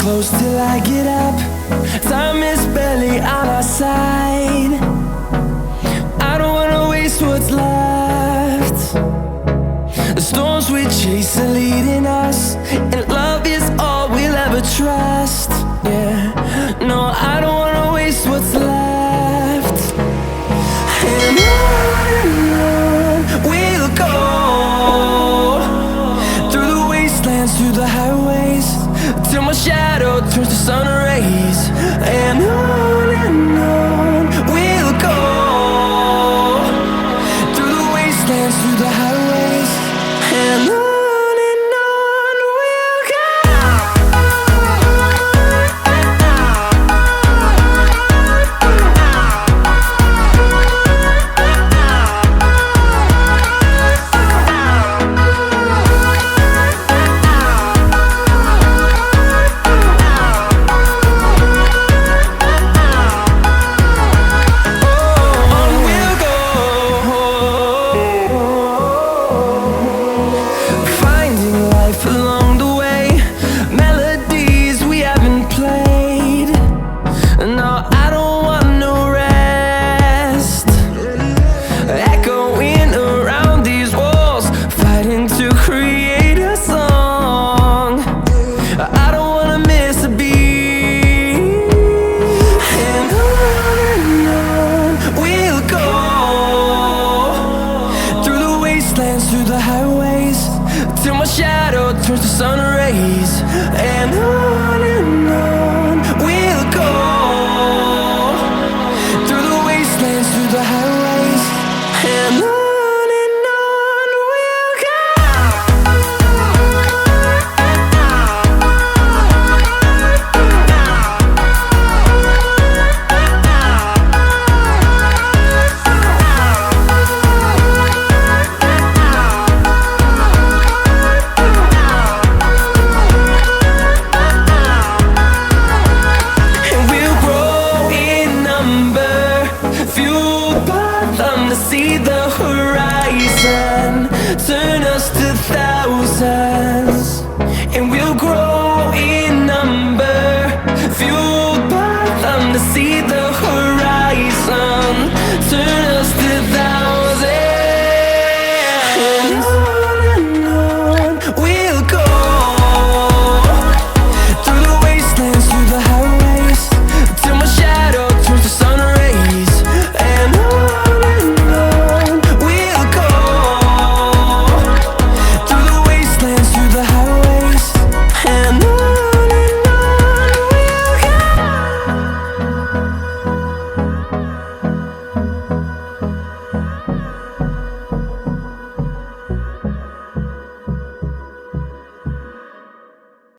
close till I get up. Time is barely on our side. I don't wanna waste what's left. The storms we chase are leading us, and love is all we'll ever trust. Yeah, no, I don't wanna waste what's left. And on we'll go, through the wastelands, through the highways, till my shadow turns to sun rays. And on we'll go, through the wastelands, through the highways, and on we'll go. Along the way, melodies we haven't played. No, I don't want no rest. Echoing around these walls, fighting to create a song. I don't wanna miss a beat. And on we'll go, through the wastelands, through the highways, till my shadow turns to sun rays. And on we'll go.